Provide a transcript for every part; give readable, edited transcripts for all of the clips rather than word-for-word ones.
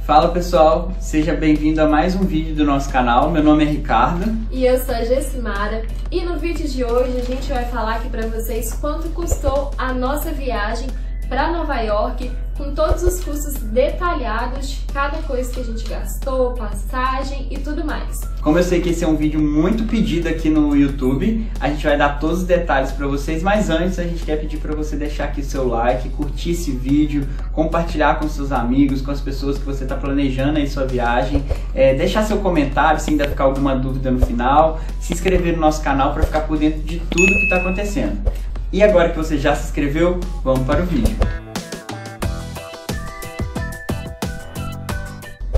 Fala pessoal, seja bem-vindo a mais um vídeo do nosso canal. Meu nome é Ricardo. E eu sou a Gessimara. E no vídeo de hoje a gente vai falar aqui pra vocês quanto custou a nossa viagem para Nova York, com todos os custos detalhados de cada coisa que a gente gastou, passagem e tudo mais. Como eu sei que esse é um vídeo muito pedido aqui no YouTube, a gente vai dar todos os detalhes para vocês, mas antes a gente quer pedir para você deixar aqui seu like, curtir esse vídeo, compartilhar com seus amigos, com as pessoas que você está planejando aí sua viagem, deixar seu comentário se ainda ficar alguma dúvida no final, se inscrever no nosso canal para ficar por dentro de tudo que está acontecendo. E agora que você já se inscreveu, vamos para o vídeo.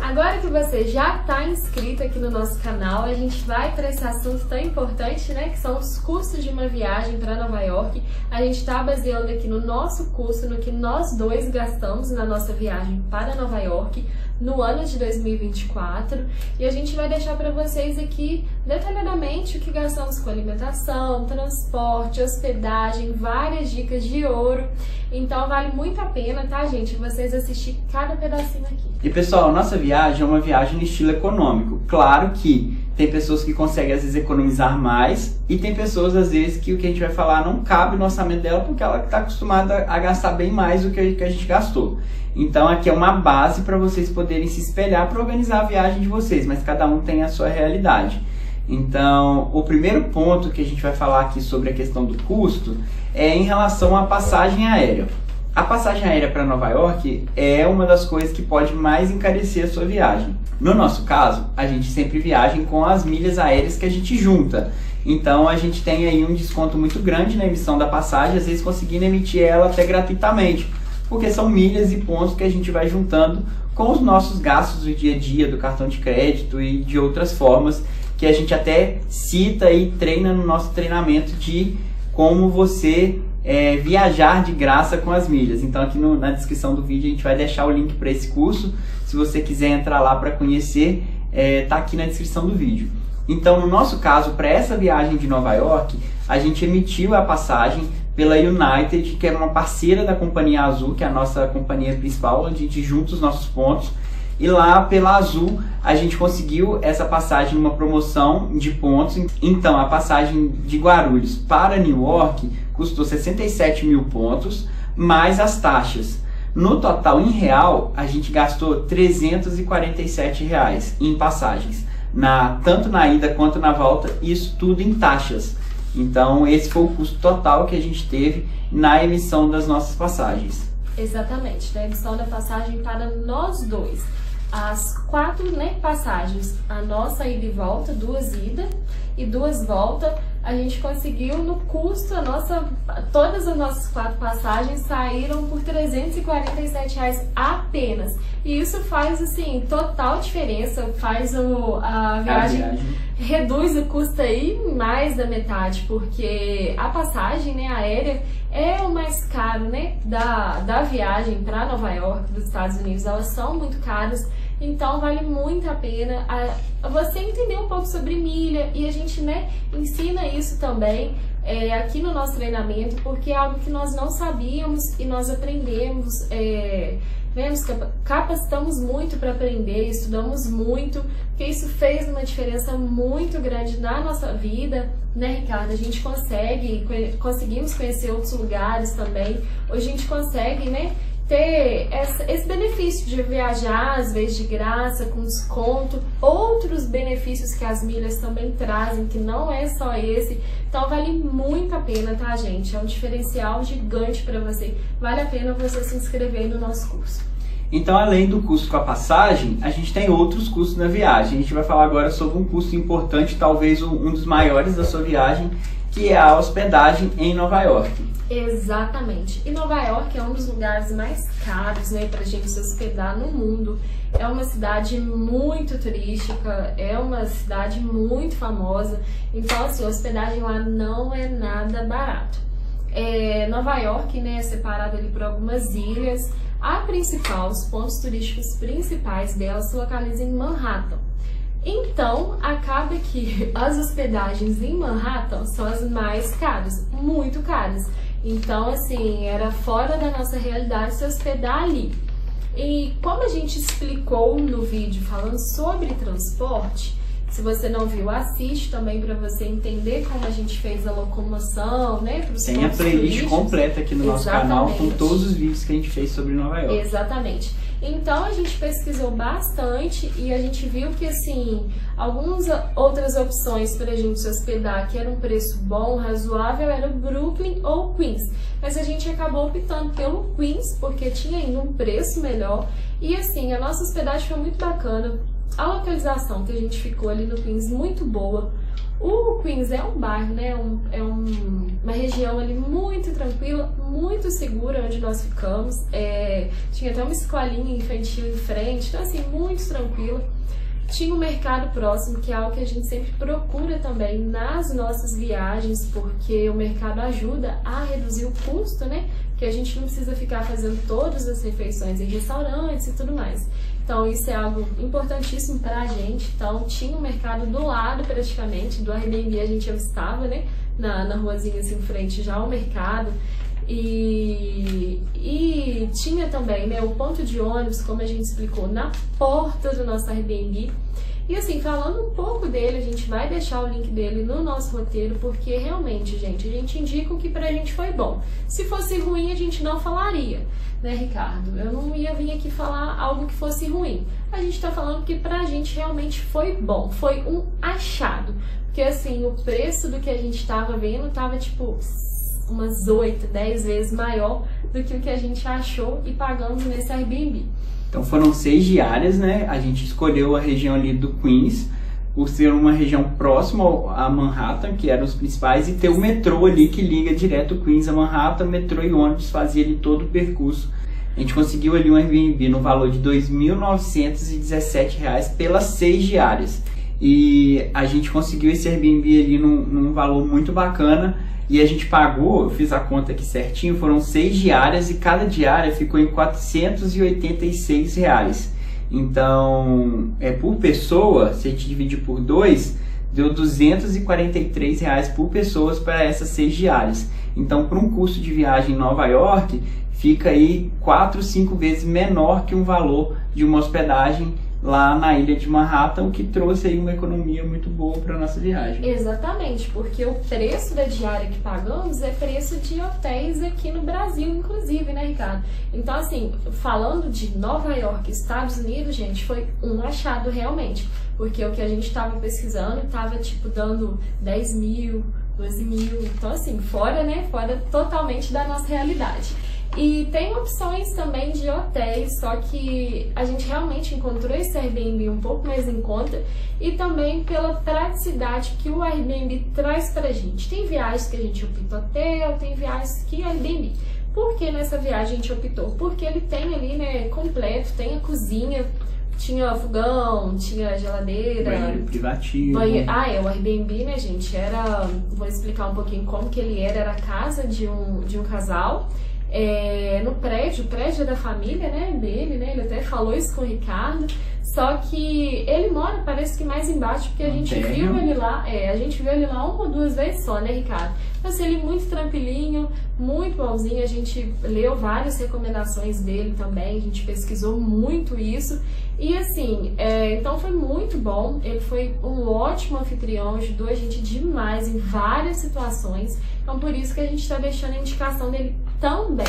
Agora que você já está inscrito aqui no nosso canal, a gente vai para esse assunto tão importante, né? Que são os custos de uma viagem para Nova York. A gente está baseando aqui no nosso custo, no que nós dois gastamos na nossa viagem para Nova York no ano de 2024, e a gente vai deixar para vocês aqui detalhadamente o que gastamos com alimentação, transporte, hospedagem, várias dicas de ouro. Então vale muito a pena, tá, gente, vocês assistirem cada pedacinho aqui. E pessoal, a nossa viagem é uma viagem no estilo econômico. Claro que tem pessoas que conseguem às vezes economizar mais e tem pessoas às vezes que o que a gente vai falar não cabe no orçamento dela porque ela está acostumada a gastar bem mais do que a gente gastou. Então aqui é uma base para vocês poderem se espelhar para organizar a viagem de vocês, mas cada um tem a sua realidade. Então o primeiro ponto que a gente vai falar aqui sobre a questão do custo é em relação à passagem aérea. A passagem aérea para Nova York é uma das coisas que pode mais encarecer a sua viagem. No nosso caso, a gente sempre viaja com as milhas aéreas que a gente junta. Então a gente tem aí um desconto muito grande na emissão da passagem, às vezes conseguindo emitir ela até gratuitamente, porque são milhas e pontos que a gente vai juntando com os nossos gastos do dia a dia, do cartão de crédito e de outras formas que a gente até cita e treina no nosso treinamento de como você viajar de graça com as milhas. Então aqui na descrição do vídeo a gente vai deixar o link para esse curso. Se você quiser entrar lá para conhecer, tá aqui na descrição do vídeo. Então no nosso caso, para essa viagem de Nova York, a gente emitiu a passagem pela United, que é uma parceira da Companhia Azul, que é a nossa companhia principal, onde a gente junta os nossos pontos. E lá pela Azul a gente conseguiu essa passagem numa promoção de pontos. Então a passagem de Guarulhos para Newark custou 67 mil pontos, mais as taxas. No total, em real, a gente gastou R$347 em passagens, tanto na ida quanto na volta, isso tudo em taxas. Então esse foi o custo total que a gente teve na emissão das nossas passagens. Exatamente, na emissão da passagem para nós dois. As 4 passagens, a nossa ida e volta, 2 idas e 2 voltas, a gente conseguiu no custo, todas as nossas 4 passagens saíram por R$347 apenas. E isso faz, assim, total diferença, faz a viagem reduz o custo aí mais da metade, porque a passagem aérea é o mais caro da viagem para Nova York, dos Estados Unidos. Elas são muito caras, então vale muito a pena você entender um pouco sobre milha, e a gente ensina isso também aqui no nosso treinamento, porque é algo que nós não sabíamos e nós aprendemos, nos capacitamos muito para aprender, estudamos muito, porque isso fez uma diferença muito grande na nossa vida, né, Ricardo? A gente conseguimos conhecer outros lugares também. Hoje a gente consegue, ter esse benefício de viajar, às vezes de graça, com desconto, outros benefícios que as milhas também trazem, que não é só esse. Então vale muito a pena, tá, gente? É um diferencial gigante para você. Vale a pena você se inscrever no nosso curso. Então, além do custo com a passagem, a gente tem outros custos na viagem. A gente vai falar agora sobre um custo importante, talvez um dos maiores da sua viagem, que é a hospedagem em Nova York. Exatamente. E Nova York é um dos lugares mais caros, pra gente se hospedar no mundo. É uma cidade muito turística, é uma cidade muito famosa. Então, assim, a hospedagem lá não é nada barato. Nova York, é separada ali por algumas ilhas. A principal, os pontos turísticos principais dela se localizam em Manhattan. Então, acaba que as hospedagens em Manhattan são as mais caras, muito caras. Então, assim, era fora da nossa realidade se hospedar ali. E como a gente explicou no vídeo falando sobre transporte, se você não viu, assiste também para você entender como a gente fez a locomoção, né? Tem a playlist completa aqui no nosso canal com todos os vídeos que a gente fez sobre Nova York. Exatamente. Então a gente pesquisou bastante e a gente viu que assim, algumas outras opções para a gente se hospedar que era um preço bom, razoável, era Brooklyn ou Queens. Mas a gente acabou optando pelo Queens porque tinha ainda um preço melhor e assim, a nossa hospedagem foi muito bacana. A localização que a gente ficou ali no Queens, muito boa. O Queens é um bairro, né? Uma região ali muito tranquila, muito segura onde nós ficamos. Tinha até uma escolinha infantil em frente, então assim, muito tranquila. Tinha um mercado próximo, que é algo que a gente sempre procura também nas nossas viagens, porque o mercado ajuda a reduzir o custo, né? Porque a gente não precisa ficar fazendo todas as refeições em restaurantes e tudo mais. Então isso é algo importantíssimo para a gente. Então tinha um mercado do lado praticamente, do Airbnb a gente estava, né? Na ruazinha assim em frente já o mercado. E tinha também, né, o ponto de ônibus, como a gente explicou, na porta do nosso Airbnb. E assim, falando um pouco dele, a gente vai deixar o link dele no nosso roteiro, porque realmente, gente, a gente indica o que pra gente foi bom. Se fosse ruim, a gente não falaria, né, Ricardo? Eu não ia vir aqui falar algo que fosse ruim. A gente tá falando que pra gente realmente foi bom, foi um achado. Porque assim, o preço do que a gente tava vendo tava tipo umas 8, 10 vezes maior do que o que a gente achou e pagamos nesse Airbnb. Então foram 6 diárias, né? A gente escolheu a região ali do Queens, por ser uma região próxima a Manhattan, que eram os principais, e ter o metrô ali que liga direto o Queens a Manhattan, metrô e ônibus fazia ali todo o percurso. A gente conseguiu ali um Airbnb no valor de R$ 2.917 pelas 6 diárias. E a gente conseguiu esse Airbnb ali num valor muito bacana. E a gente pagou, eu fiz a conta aqui certinho, foram 6 diárias e cada diária ficou em R$ 486. Então, por pessoa, se a gente dividir por 2, deu R$ 243 por pessoa para essas 6 diárias. Então, para um custo de viagem em Nova York, fica aí 4, 5 vezes menor que um valor de uma hospedagem lá na ilha de Manhattan, o que trouxe aí uma economia muito boa para nossa viagem. Exatamente, porque o preço da diária que pagamos é preço de hotéis aqui no Brasil, inclusive, né, Ricardo? Então, assim, falando de Nova York, Estados Unidos, gente, foi um achado realmente, porque o que a gente estava pesquisando estava, tipo, dando 10 mil, 12 mil, então, assim, fora, né, fora totalmente da nossa realidade. E tem opções também de hotéis, só que a gente realmente encontrou esse Airbnb um pouco mais em conta e também pela praticidade que o Airbnb traz pra gente. Tem viagens que a gente opta hotel, tem viagens que Airbnb. Por que nessa viagem a gente optou? Porque ele tem ali, né, completo, tem a cozinha, tinha fogão, tinha geladeira. Banheiro privativo. O Airbnb, né, gente, vou explicar um pouquinho como que ele era a casa de um casal. No prédio, o prédio é da família, né, dele, né, ele até falou isso com o Ricardo, só que ele mora, parece que mais embaixo, porque a gente viu ele lá, uma ou duas vezes só, né, Ricardo? Então, assim, ele muito tranquilinho, muito bonzinho, a gente leu várias recomendações dele também, a gente pesquisou muito isso, e assim, então foi muito bom, ele foi um ótimo anfitrião, ajudou a gente demais em várias situações, então por isso que a gente está deixando a indicação dele também.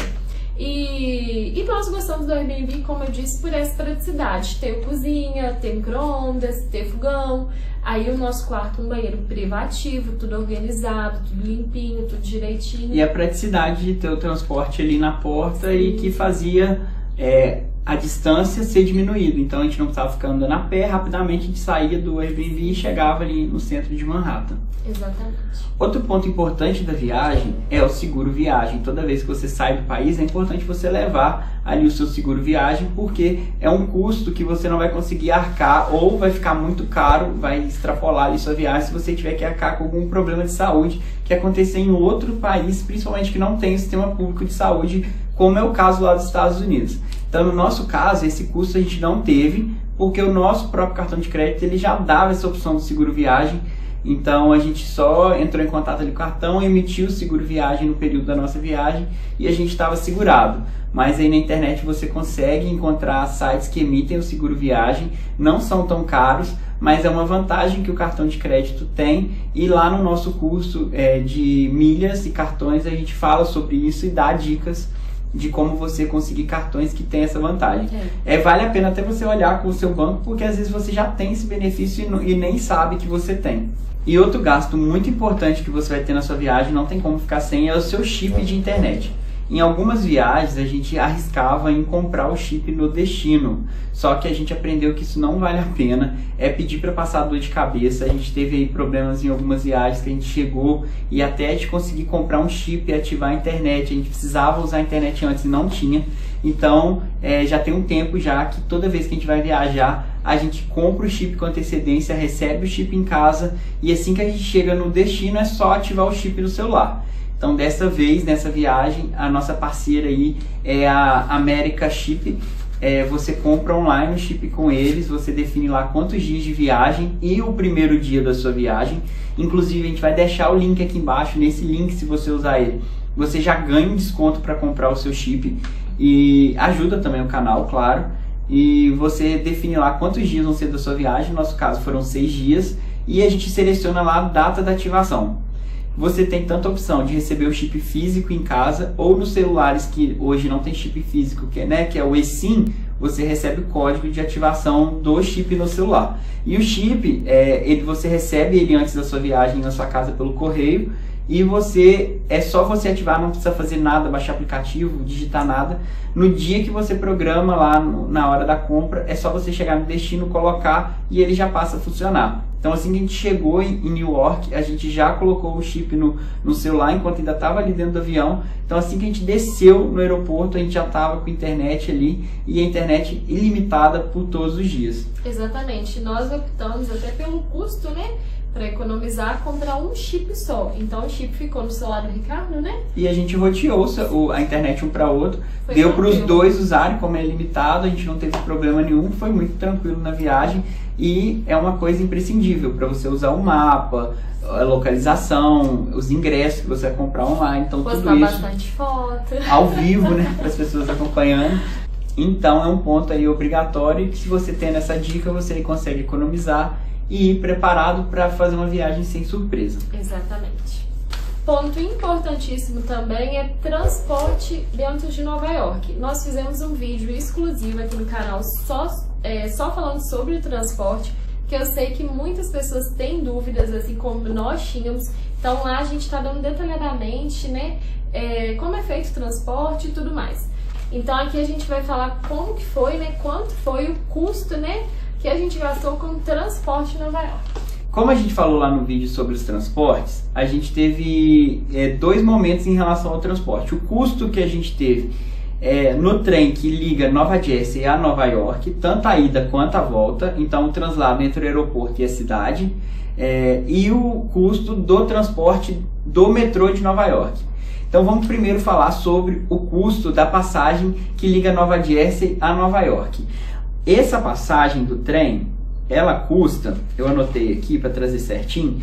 E nós gostamos do Airbnb, como eu disse, por essa praticidade, ter cozinha, ter micro-ondas, ter fogão, aí o nosso quarto, um banheiro privativo, tudo organizado, tudo limpinho, tudo direitinho. E a praticidade de ter o transporte ali na porta. Sim. E que fazia a distância ser diminuída, então a gente não precisava ficar andando a pé, rapidamente a gente saía do Airbnb e chegava ali no centro de Manhattan. Exatamente. Outro ponto importante da viagem é o seguro viagem. Toda vez que você sai do país é importante você levar ali o seu seguro viagem, porque é um custo que você não vai conseguir arcar ou vai ficar muito caro, vai extrapolar ali sua viagem se você tiver que arcar com algum problema de saúde que acontecer em outro país, principalmente que não tem um sistema público de saúde, como é o caso lá dos Estados Unidos. Então, no nosso caso, esse custo a gente não teve, porque o nosso próprio cartão de crédito ele já dava essa opção do seguro viagem. Então a gente só entrou em contato ali com o cartão, emitiu o seguro viagem no período da nossa viagem e a gente estava segurado. Mas aí na internet você consegue encontrar sites que emitem o seguro viagem, não são tão caros, mas é uma vantagem que o cartão de crédito tem, e lá no nosso curso de milhas e cartões a gente fala sobre isso e dá dicas de como você conseguir cartões que tem essa vantagem. Vale a pena até você olhar com o seu banco, porque às vezes você já tem esse benefício e nem sabe que você tem. E outro gasto muito importante que você vai ter na sua viagem, não tem como ficar sem, é o seu chip de internet. Em algumas viagens a gente arriscava em comprar o chip no destino, só que a gente aprendeu que isso não vale a pena, é pedir para passar dor de cabeça. A gente teve aí problemas em algumas viagens que a gente chegou e até a gente conseguir comprar um chip e ativar a internet, a gente precisava usar a internet antes e não tinha. Então já tem um tempo já que toda vez que a gente vai viajar, a gente compra o chip com antecedência, recebe o chip em casa e assim que a gente chega no destino é só ativar o chip no celular. Então dessa vez, nessa viagem, a nossa parceira aí é a America Chip. Você compra online o chip com eles, você define lá quantos dias de viagem e o primeiro dia da sua viagem. Inclusive a gente vai deixar o link aqui embaixo, nesse link se você usar ele, você já ganha um desconto para comprar o seu chip e ajuda também o canal, claro. E você define lá quantos dias vão ser da sua viagem, no nosso caso foram 6 dias, e a gente seleciona lá a data da ativação. Você tem tanta opção de receber o chip físico em casa ou nos celulares que hoje não tem chip físico, que é o eSIM, você recebe o código de ativação do chip no celular. E o chip, você recebe ele antes da sua viagem na sua casa pelo correio e é só você ativar, não precisa fazer nada, baixar aplicativo, digitar nada. No dia que você programa lá na hora da compra, é só você chegar no destino, colocar e ele já passa a funcionar. Então assim que a gente chegou em New York, a gente já colocou o chip no celular enquanto ainda estava ali dentro do avião. Então assim que a gente desceu no aeroporto, a gente já estava com a internet ali, e a internet ilimitada por todos os dias. Exatamente, nós optamos até pelo custo, para economizar, comprar um chip só. Então o chip ficou no celular do Ricardo, E a gente roteou a internet um para outro. Deu para os dois usarem, como é limitado, a gente não teve problema nenhum, foi muito tranquilo na viagem. E é uma coisa imprescindível para você usar o mapa, a localização, os ingressos que você vai comprar online. Então postar tudo isso bastante foto ao vivo, para as pessoas acompanhando. Então é um ponto aí obrigatório que, se você tem essa dica, você consegue economizar e ir preparado para fazer uma viagem sem surpresa. Exatamente. Ponto importantíssimo também é transporte dentro de Nova York. Nós fizemos um vídeo exclusivo aqui no canal só falando sobre o transporte, que eu sei que muitas pessoas têm dúvidas, assim como nós tínhamos. Então lá a gente está dando detalhadamente, como é feito o transporte e tudo mais. Então aqui a gente vai falar como que foi, quanto foi o custo, que a gente gastou com o transporte em Nova York. Como a gente falou lá no vídeo sobre os transportes, a gente teve 2 momentos em relação ao transporte. O custo que a gente teve no trem que liga Nova Jersey a Nova York, tanto a ida quanto a volta, então o translado entre o aeroporto e a cidade, e o custo do transporte do metrô de Nova York. Então vamos primeiro falar sobre o custo da passagem que liga Nova Jersey a Nova York. Essa passagem do trem, ela custa, eu anotei aqui para trazer certinho,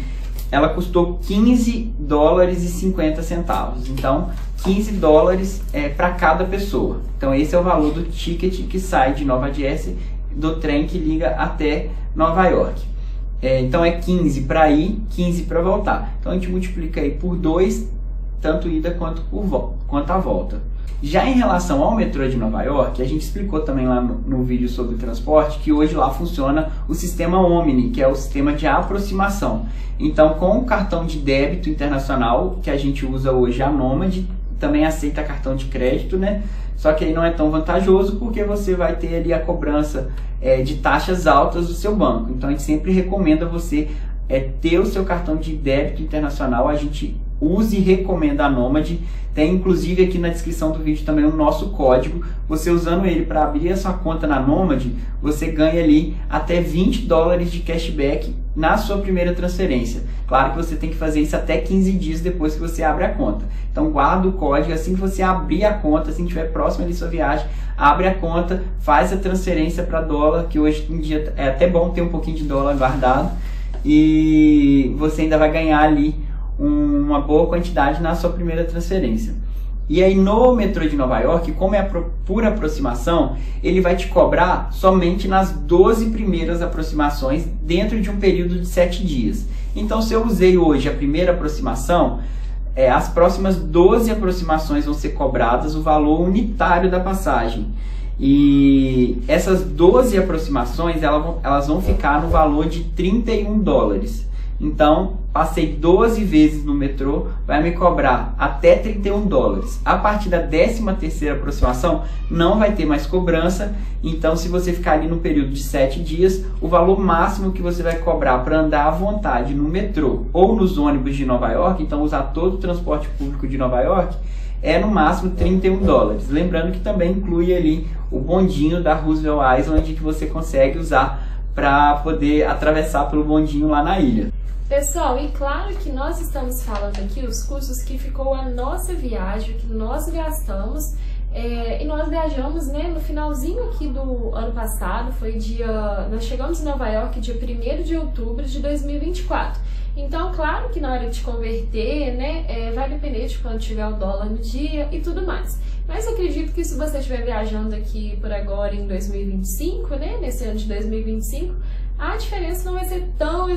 ela custou $15,50. Então, $15 para cada pessoa. Então, esse é o valor do ticket que sai de Nova Jersey, do trem que liga até Nova York. Então, é 15 para ir, 15 para voltar. Então, a gente multiplica aí por 2, tanto ida quanto a volta. Já em relação ao metrô de Nova York, a gente explicou também lá no vídeo sobre o transporte que hoje lá funciona o sistema Omni, que é o sistema de aproximação. Então, com o cartão de débito internacional que a gente usa hoje, a Nomad, também aceita cartão de crédito, Só que aí não é tão vantajoso porque você vai ter ali a cobrança de taxas altas do seu banco. Então, a gente sempre recomenda você ter o seu cartão de débito internacional. A gente usa e recomenda a Nomad. Tem inclusive aqui na descrição do vídeo também o nosso código. Você usando ele para abrir a sua conta na Nomad, você ganha ali até $20 de cashback na sua primeira transferência. Claro que você tem que fazer isso até 15 dias depois que você abre a conta. Então guarda o código, assim que você abrir a conta, assim que estiver próximo ali da sua viagem, abre a conta, faz a transferência para dólar, que hoje em dia é até bom ter um pouquinho de dólar guardado. e você ainda vai ganhar ali uma boa quantidade na sua primeira transferência. E aí no metrô de Nova York, como é por aproximação, ele vai te cobrar somente nas 12 primeiras aproximações dentro de um período de 7 dias. Então se eu usei hoje a primeira aproximação, as próximas 12 aproximações vão ser cobradas o valor unitário da passagem. E essas 12 aproximações elas vão ficar no valor de 31 dólares. Então, passei 12 vezes no metrô, vai me cobrar até 31 dólares. A partir da 13ª aproximação, não vai ter mais cobrança. Então, se você ficar ali no período de 7 dias, o valor máximo que você vai cobrar para andar à vontade no metrô ou nos ônibus de Nova York, então usar todo o transporte público de Nova York, é no máximo 31 dólares. Lembrando que também inclui ali o bondinho da Roosevelt Island que você consegue usar para poder atravessar pelo bondinho lá na ilha. Pessoal, e claro que nós estamos falando aqui os custos que ficou a nossa viagem, que nós gastamos, e nós viajamos, né, no finalzinho aqui do ano passado, nós chegamos em Nova York dia 1º de outubro de 2024. Então, claro que na hora de converter, né, vai depender de quando tiver o dólar no dia e tudo mais. Mas eu acredito que se você estiver viajando aqui por agora em 2025, né, nesse ano de 2025, a diferença não vai ser tão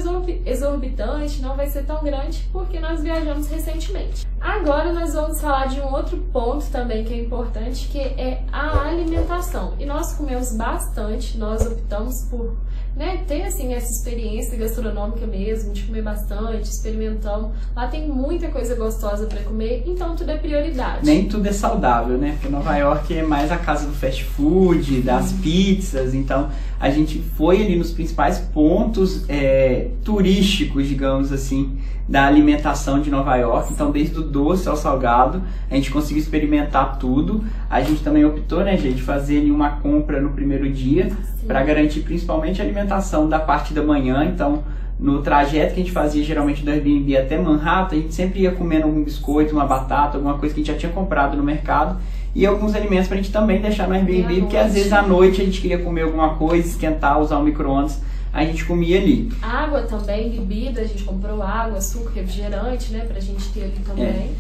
exorbitante, não vai ser tão grande, porque nós viajamos recentemente. Agora nós vamos falar de um outro ponto também que é importante, que é a alimentação. E nós comemos bastante, nós optamos por, né, ter assim essa experiência gastronômica mesmo, de comer bastante, experimentamos. Lá tem muita coisa gostosa para comer, então tudo é prioridade. Nem tudo é saudável, né? Porque Nova York é mais a casa do fast food, das pizzas, então a gente foi ali nos principais pontos turísticos, digamos assim, da alimentação de Nova York. Então desde o doce ao salgado, a gente conseguiu experimentar tudo. A gente também optou, né, gente, fazer ali uma compra no primeiro dia para garantir principalmente a alimentação da parte da manhã. Então no trajeto que a gente fazia geralmente do Airbnb até Manhattan, a gente sempre ia comendo algum biscoito, uma batata, alguma coisa que a gente já tinha comprado no mercado, e alguns alimentos pra gente também deixar no Airbnb, porque às vezes à noite a gente queria comer alguma coisa, esquentar, usar o micro-ondas, a gente comia ali. Água também, bebida, a gente comprou água, açúcar, refrigerante, né, pra gente ter ali também.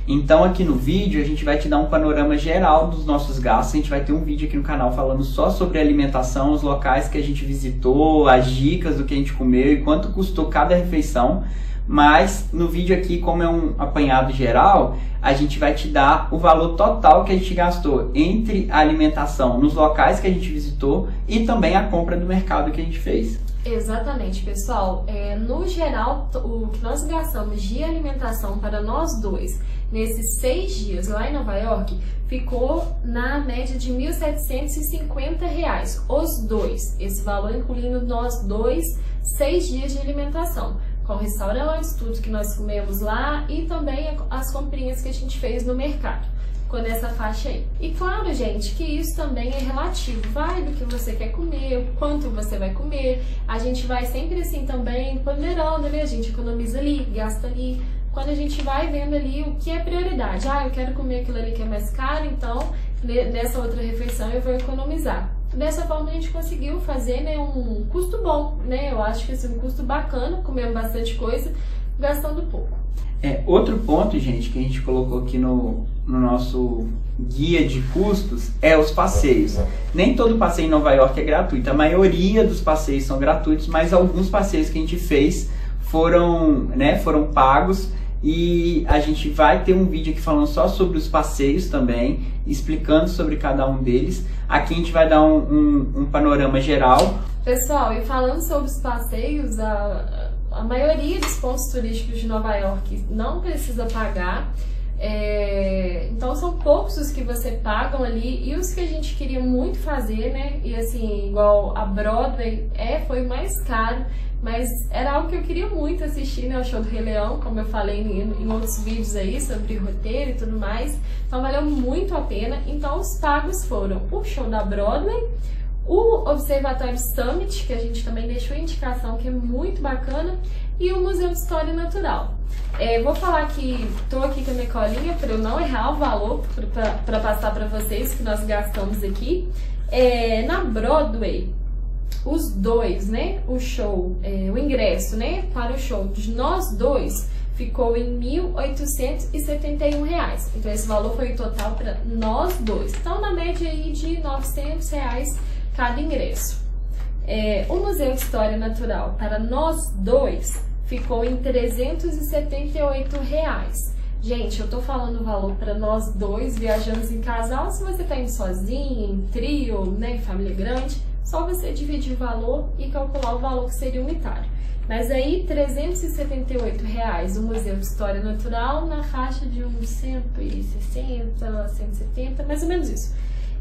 Então aqui no vídeo a gente vai te dar um panorama geral dos nossos gastos. A gente vai ter um vídeo aqui no canal falando só sobre alimentação, os locais que a gente visitou, as dicas do que a gente comeu e quanto custou cada refeição. Mas no vídeo aqui, como é um apanhado geral, a gente vai te dar o valor total que a gente gastou entre a alimentação nos locais que a gente visitou e também a compra do mercado que a gente fez. Exatamente, pessoal. No geral, o que nós gastamos de alimentação para nós dois nesses 6 dias lá em Nova York ficou na média de R$ 1.750, os dois. Esse valor incluindo nós dois, 6 dias de alimentação, com restaurantes, tudo que nós comemos lá e também as comprinhas que a gente fez no mercado. Ficou nessa faixa aí. E claro, gente, que isso também é relativo. Vai do que você quer comer, o quanto você vai comer. A gente vai sempre assim também ponderando, né? A gente economiza ali, gasta ali. Quando a gente vai vendo ali o que é prioridade. Eu quero comer aquilo ali que é mais caro, então nessa outra refeição eu vou economizar. Dessa forma a gente conseguiu fazer, né, um custo bom, né? Eu acho que esse é um custo bacana, comendo bastante coisa, gastando pouco. Outro ponto, gente, que a gente colocou aqui no nosso guia de custos é os passeios. Nem todo passeio em Nova York é gratuito, a maioria dos passeios são gratuitos, mas alguns passeios que a gente fez foram pagos. E a gente vai ter um vídeo aqui falando só sobre os passeios também, explicando sobre cada um deles. Aqui a gente vai dar um panorama geral. Pessoal, e falando sobre os passeios, a maioria dos pontos turísticos de Nova York não precisa pagar. Então são poucos os que você pagam ali, e os que a gente queria muito fazer, né? E assim, igual a Broadway foi mais caro, mas era algo que eu queria muito assistir, né? O show do Rei Leão, como eu falei em outros vídeos aí sobre roteiro e tudo mais. Então valeu muito a pena. Então os pagos foram o show da Broadway, o Observatório Summit, que a gente também deixou indicação, que é muito bacana, e o Museu de História Natural. Vou falar que estou aqui com a minha colinha para eu não errar o valor, para passar para vocês que nós gastamos aqui. Na Broadway, os dois, né, o ingresso, né, para o show de nós dois ficou em R$ 1.871. Então esse valor foi o total para nós dois. Então na média aí de R$ 900 cada ingresso. O Museu de História Natural para nós dois ficou em R$ 378. Gente, eu tô falando o valor para nós dois, viajamos em casal. Se você tá indo sozinho, em trio, né, em família grande, só você dividir o valor e calcular o valor que seria unitário. Mas aí, R$ 378 o Museu de História Natural, na faixa de uns 160, 170, mais ou menos isso.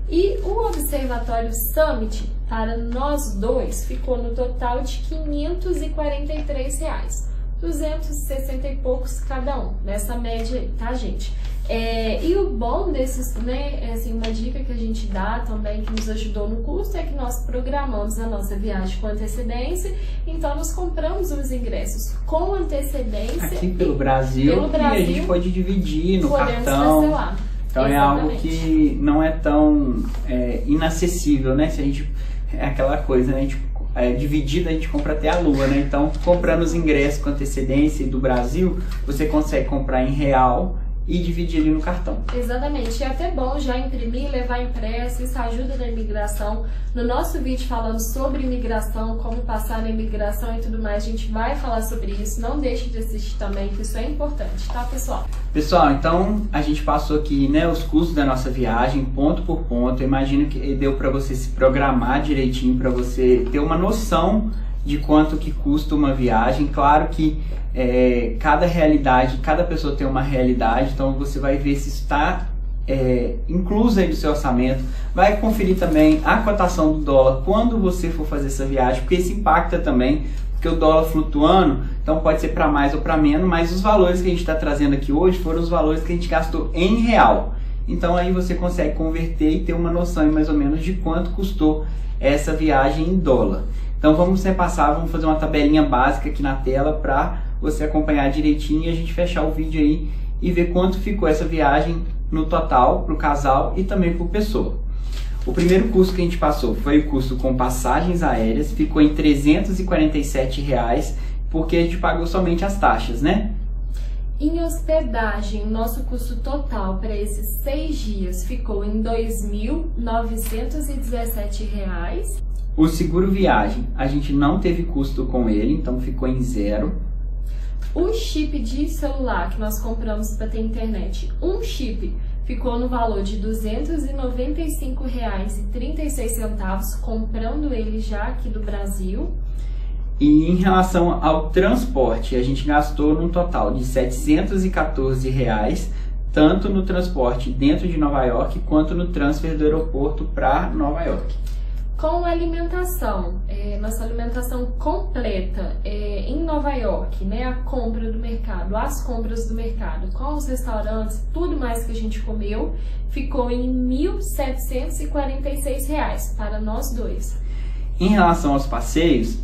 E o Observatório Summit, para nós dois, ficou no total de R$ 543. 260 e poucos cada um, nessa média aí, tá, gente? E o bom desses, né, assim, uma dica que a gente dá também, que nos ajudou no custo, é que nós programamos a nossa viagem com antecedência, então nós compramos os ingressos com antecedência. Aqui pelo Brasil, e a gente pode dividir no cartão. Parcelar. Então é algo que não é tão inacessível, né? Se a gente, é aquela coisa, né? A gente, dividida a gente compra até a lua, né? Então, comprando os ingressos com antecedência do Brasil, você consegue comprar em real e dividir ali no cartão. Exatamente, é até bom já imprimir, levar impresso, isso ajuda na imigração. No nosso vídeo falando sobre imigração, como passar na imigração e tudo mais, a gente vai falar sobre isso, não deixe de assistir também, que isso é importante, tá, pessoal? Pessoal, então a gente passou aqui, né, os custos da nossa viagem, ponto por ponto. Eu imagino que deu para você se programar direitinho, para você ter uma noção de quanto que custa uma viagem. Claro que cada realidade, cada pessoa tem uma realidade, então você vai ver se está incluso aí no seu orçamento. Vai conferir também a cotação do dólar quando você for fazer essa viagem, porque isso impacta também, porque o dólar flutuando, então pode ser para mais ou para menos, mas os valores que a gente está trazendo aqui hoje foram os valores que a gente gastou em real. Então aí você consegue converter e ter uma noção mais ou menos de quanto custou essa viagem em dólar. Então vamos repassar, vamos fazer uma tabelinha básica aqui na tela para você acompanhar direitinho e a gente fechar o vídeo aí e ver quanto ficou essa viagem no total para o casal e também por pessoa. O primeiro custo que a gente passou foi o custo com passagens aéreas, ficou em R$ 347, porque a gente pagou somente as taxas, né? Em hospedagem, nosso custo total para esses 6 dias ficou em R$ 2.917. O seguro viagem, a gente não teve custo com ele, então ficou em 0. O chip de celular que nós compramos para ter internet, um chip, ficou no valor de R$ 295,36, comprando ele já aqui do Brasil. E em relação ao transporte, a gente gastou num total de R$ 714, tanto no transporte dentro de Nova York, quanto no transfer do aeroporto para Nova York. Com alimentação, nossa alimentação completa em Nova York, né, a compra do mercado, as compras do mercado, com os restaurantes, tudo mais que a gente comeu, ficou em R$ 1.746 para nós dois. Em relação aos passeios,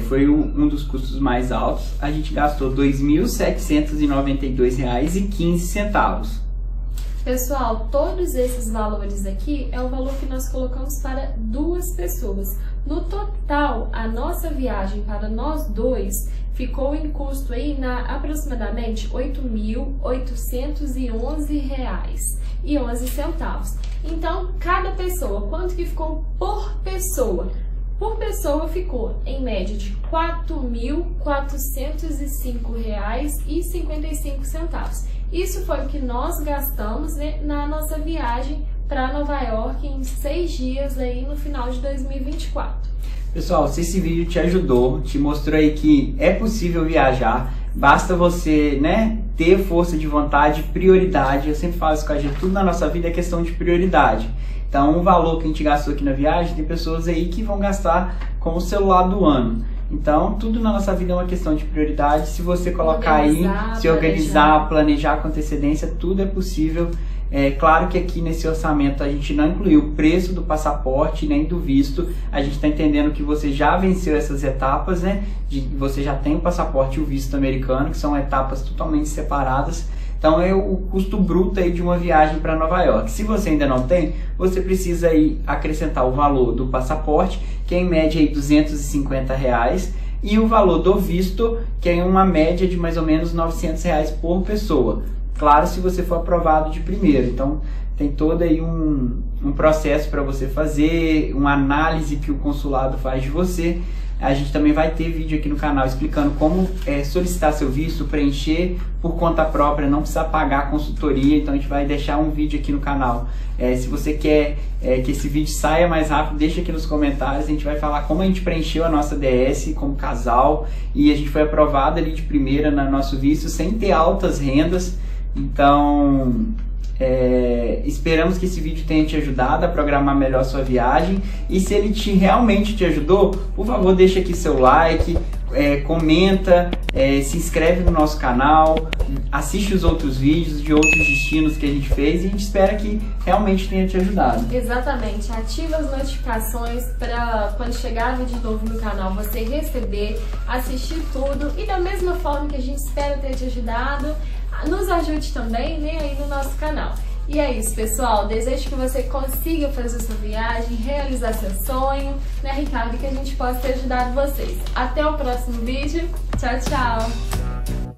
foi um dos custos mais altos, a gente gastou R$ 2.792,15. Pessoal, todos esses valores aqui é o valor que nós colocamos para 2 pessoas. No total, a nossa viagem para nós dois ficou em custo aí na aproximadamente R$ 8.811,11. Então, cada pessoa, quanto que ficou por pessoa? Por pessoa ficou em média de R$ 4.405,55. Isso foi o que nós gastamos, né, na nossa viagem para Nova York em 6 dias aí no final de 2024. Pessoal, se esse vídeo te ajudou, te mostrou aí que é possível viajar, basta você, né, ter força de vontade, prioridade. Eu sempre falo isso com a gente, tudo na nossa vida é questão de prioridade. Então, o valor que a gente gastou aqui na viagem, tem pessoas aí que vão gastar com o celular do ano. Então, tudo na nossa vida é uma questão de prioridade. Se você colocar se organizar, planejar com antecedência, tudo é possível. É claro que aqui nesse orçamento a gente não incluiu o preço do passaporte nem do visto. A gente está entendendo que você já venceu essas etapas, né? Você já tem o passaporte e o visto americano, que são etapas totalmente separadas. Então é o custo bruto aí de uma viagem para Nova York. Se você ainda não tem, você precisa aí acrescentar o valor do passaporte, que é em média aí R$250, e o valor do visto, que é uma média de mais ou menos R$900 por pessoa. Claro, se você for aprovado de primeiro. Então tem todo aí um processo para você fazer, uma análise que o consulado faz de você. A gente também vai ter vídeo aqui no canal explicando como solicitar seu visto, preencher por conta própria, não precisa pagar a consultoria. Então a gente vai deixar um vídeo aqui no canal. Se você quer que esse vídeo saia mais rápido, deixa aqui nos comentários. A gente vai falar como a gente preencheu a nossa DS como casal e a gente foi aprovado ali de primeira no nosso visto sem ter altas rendas. Então esperamos que esse vídeo tenha te ajudado a programar melhor sua viagem, e se ele realmente te ajudou, por favor deixa aqui seu like, comenta, se inscreve no nosso canal, assiste os outros vídeos de outros destinos que a gente fez, e a gente espera que realmente tenha te ajudado. Exatamente, ativa as notificações para quando chegar vídeo novo no canal você receber, assistir tudo, e da mesma forma que a gente espera ter te ajudado, nos ajude também, né, aí no nosso canal. E é isso, pessoal. Desejo que você consiga fazer sua viagem, realizar seu sonho, né, Ricardo? E que a gente possa ter ajudado vocês. Até o próximo vídeo. Tchau, tchau!